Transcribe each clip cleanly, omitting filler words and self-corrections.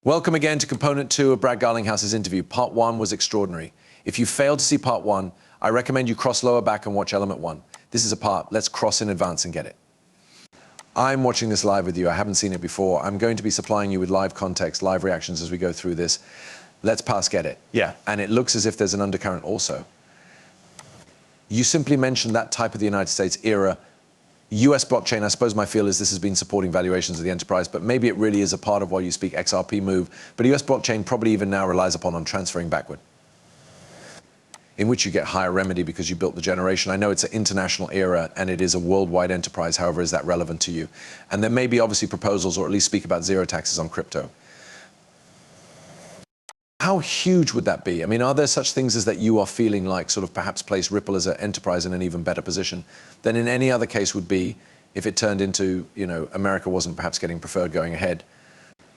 Welcome again to component 2 of Brad Garlinghouse's interview. Part 1 was extraordinary. If you failed to see part 1, I recommend you cross lower back and watch element 1. This is a part, let's cross in advance and get it. I'm watching this live with you. I haven't seen it before. I'm going to be supplying you with live context, live reactions as we go through this. Let's pass get it. Yeah. And it looks as if there's an undercurrent also. You simply mentioned that type of the United States era. US blockchain, I suppose my feel is this has been supporting valuations of the enterprise, but maybe it really is a part of why you speak XRP move. But US blockchain probably even now relies upon transferring backward, in which you get higher remedy because you built the generation. I know it's an international era and it is a worldwide enterprise. However, is that relevant to you? And there may be obviously proposals, or at least speak about zero taxes on crypto. How huge would that be? I mean, are there such things as that you are feeling like sort of perhaps place Ripple as an enterprise in an even better position than in any other case would be if it turned into, you know, America wasn't perhaps getting preferred going ahead?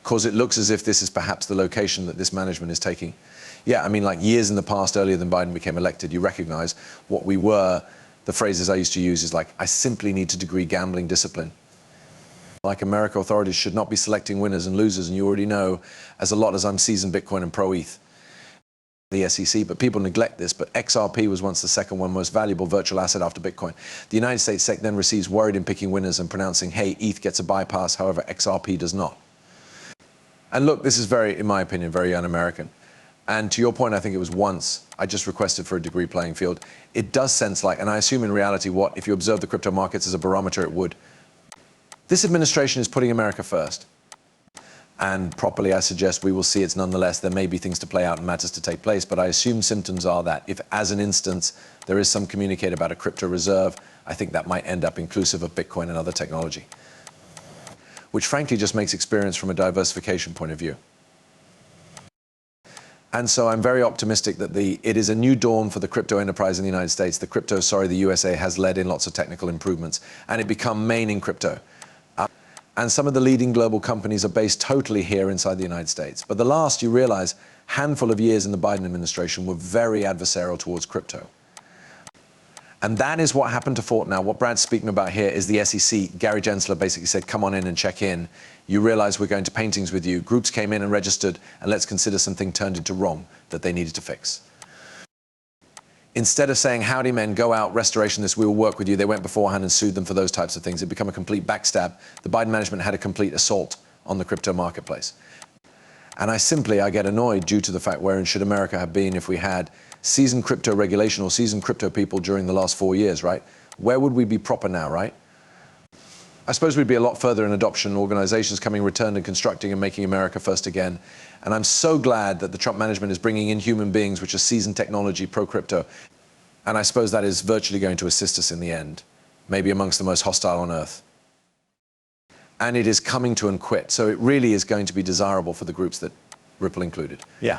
Because it looks as if this is perhaps the location that this management is taking. Yeah, I mean, like years in the past, earlier than Biden became elected, you recognize what we were. The phrases I used to use is like, I simply need to degree gambling discipline. Like America, authorities should not be selecting winners and losers, and you already know, as a lot as I'm seasoned Bitcoin and pro-ETH, the SEC, but people neglect this, but XRP was once the second one most valuable virtual asset after Bitcoin. The United States SEC then receives worried in picking winners and pronouncing, hey, ETH gets a bypass, however, XRP does not. And look, this is very, in my opinion, very un-American. And to your point, I think it was once, I just requested for a degree playing field. It does sense like, and I assume in reality what, if you observe the crypto markets as a barometer, it would. This administration is putting America first. And properly, I suggest we will see it's nonetheless. There may be things to play out and matters to take place, but I assume symptoms are that if, as an instance, there is some communicate about a crypto reserve, I think that might end up inclusive of Bitcoin and other technology, which frankly just makes experience from a diversification point of view. And so I'm very optimistic that it is a new dawn for the crypto enterprise in the United States. The USA has led in lots of technical improvements, and it become main in crypto. And some of the leading global companies are based totally here inside the United States. But the last, you realize, handful of years in the Biden administration were very adversarial towards crypto. And that is what happened to Fort now. What Brad's speaking about here is the SEC. Gary Gensler basically said, come on in and check in. You realize we're going to paintings with you. Groups came in and registered, and let's consider something turned into wrong that they needed to fix. Instead of saying, howdy men, go out, restoration this, we will work with you, they went beforehand and sued them for those types of things. It became a complete backstab. The Biden management had a complete assault on the crypto marketplace. And I get annoyed due to the fact wherein should America have been if we had seasoned crypto regulation or seasoned crypto people during the last 4 years, right? Where would we be proper now, right? I suppose we'd be a lot further in adoption, organizations coming, returned and constructing and making America first again. And I'm so glad that the Trump management is bringing in human beings, which are seasoned technology, pro-crypto. And I suppose that is virtually going to assist us in the end, maybe amongst the most hostile on earth. And it is coming to and quit. So it really is going to be desirable for the groups that Ripple included. Yeah.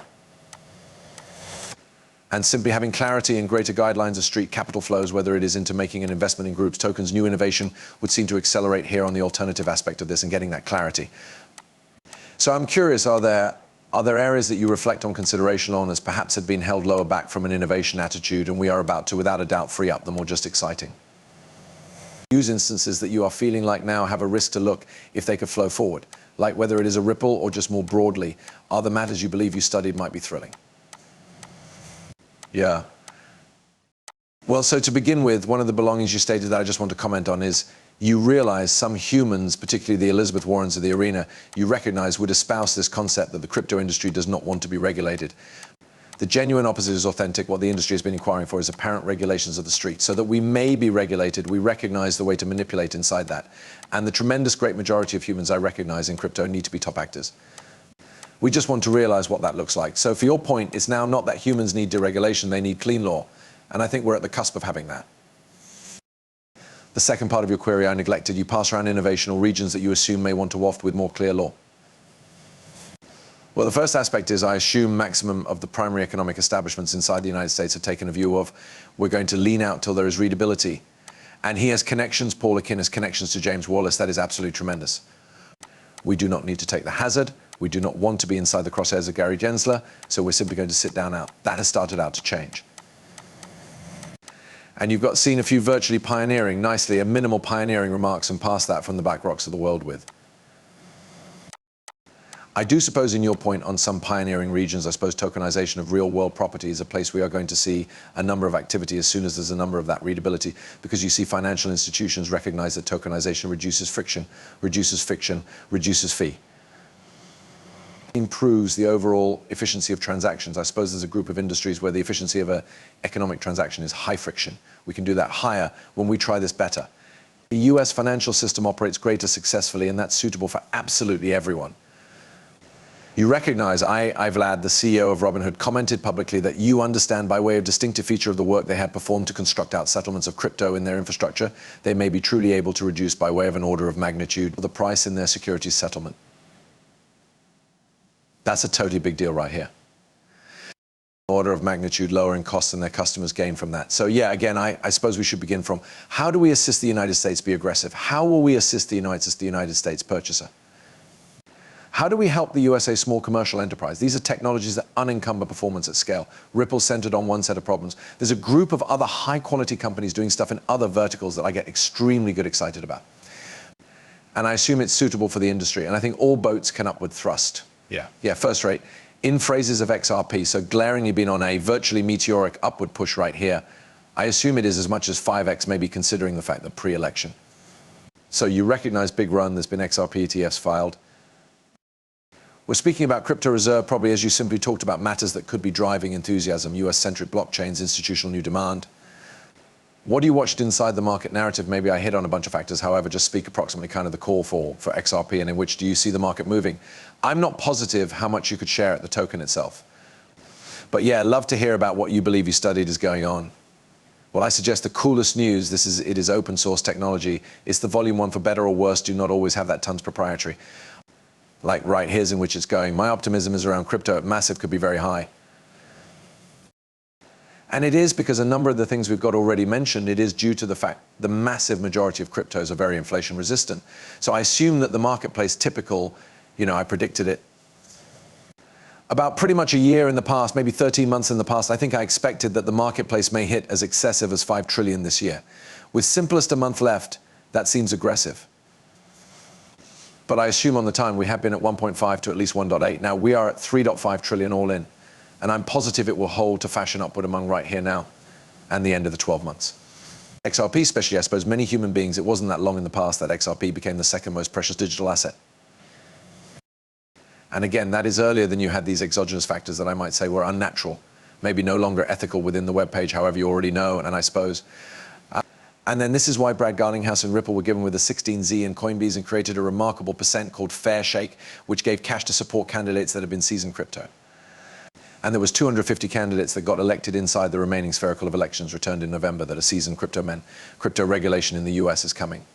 And simply having clarity and greater guidelines of street capital flows, whether it is into making an investment in groups, tokens, new innovation would seem to accelerate here on the alternative aspect of this and getting that clarity. So I'm curious, are there areas that you reflect on consideration on as perhaps had been held lower back from an innovation attitude and we are about to, without a doubt, free up them or just exciting? Use instances that you are feeling like now have a risk to look if they could flow forward, like whether it is a Ripple or just more broadly, are the matters you believe you studied might be thrilling? Yeah. Well, so to begin with, one of the belongings you stated that I just want to comment on is you realize some humans, particularly the Elizabeth Warrens of the arena, you recognize would espouse this concept that the crypto industry does not want to be regulated. The genuine opposite is authentic. What the industry has been inquiring for is apparent regulations of the street. So that we may be regulated, we recognize the way to manipulate inside that. And the tremendous great majority of humans I recognize in crypto need to be top actors. We just want to realize what that looks like. So for your point, it's now not that humans need deregulation, they need clean law. And I think we're at the cusp of having that. The second part of your query I neglected. You pass around innovation or regions that you assume may want to waft with more clear law. Well, the first aspect is I assume maximum of the primary economic establishments inside the United States have taken a view of we're going to lean out till there is readability. And he has connections, Paul Akin has connections to James Wallace. That is absolutely tremendous. We do not need to take the hazard. We do not want to be inside the crosshairs of Gary Gensler, so we're simply going to sit down out. That has started out to change. And you've seen a few virtually pioneering, nicely, a minimal pioneering remarks and past that from the BlackRocks of the world with. I do suppose in your point on some pioneering regions, I suppose tokenization of real world property is a place we are going to see a number of activity as soon as there's a number of that readability, because you see financial institutions recognize that tokenization reduces friction, reduces fee. Improves the overall efficiency of transactions. I suppose there's a group of industries where the efficiency of an economic transaction is high friction. We can do that higher when we try this better. The US financial system operates greater successfully, and that's suitable for absolutely everyone. You recognize, Vlad, the CEO of Robinhood, commented publicly that you understand by way of distinctive feature of the work they have performed to construct out settlements of crypto in their infrastructure, they may be truly able to reduce by way of an order of magnitude the price in their securities settlement. That's a totally big deal right here. Order of magnitude lowering costs and their customers gain from that. So yeah, again, I suppose we should begin from how do we assist the United States be aggressive? How will we assist the United States purchaser? How do we help the USA small commercial enterprise? These are technologies that unencumber performance at scale. Ripple's centered on one set of problems. There's a group of other high quality companies doing stuff in other verticals that I get extremely excited about. And I assume it's suitable for the industry. And I think all boats can upward thrust. Yeah, first rate. In phrases of XRP, so glaringly been on a virtually meteoric upward push right here. I assume it is as much as 5x, maybe considering the fact that pre-election. So you recognize big run, there's been XRP ETFs filed. We're speaking about crypto reserve, probably as you simply talked about matters that could be driving enthusiasm, US-centric blockchains, institutional new demand. What do you watched inside the market narrative? Maybe I hit on a bunch of factors, however, just speak approximately kind of the call for XRP, and in which do you see the market moving? I'm not positive how much you could share at the token itself. But yeah, love to hear about what you believe you studied is going on. Well, I suggest the coolest news, it is open source technology. It's the volume 1 for better or worse, do not always have that tons proprietary. Like right, here's in which it's going. My optimism is around crypto. Massive could be very high. And it is because a number of the things we've got already mentioned, it is due to the fact the massive majority of cryptos are very inflation resistant. So I assume that the marketplace typical, I predicted it about pretty much a year in the past, maybe 13 months in the past. I think I expected that the marketplace may hit as excessive as 5 trillion this year. With simplest a month left, that seems aggressive. But I assume on the time we have been at 1.5 to at least 1.8. Now we are at 3.5 trillion all in. And I'm positive it will hold to fashion upward among right here now and the end of the 12 months. XRP especially, I suppose many human beings, it wasn't that long in the past that XRP became the second most precious digital asset. And again, that is earlier than you had these exogenous factors that I might say were unnatural, maybe no longer ethical within the web page, however you already know, and I suppose. And then this is why Brad Garlinghouse and Ripple were given with a 16Z and Coinbase and created a remarkable percent called Fair Shake, which gave cash to support candidates that have been seasoned crypto. And there was 250 candidates that got elected inside the remaining spherical of elections returned in November that are seasoned crypto men. Crypto regulation in the US is coming.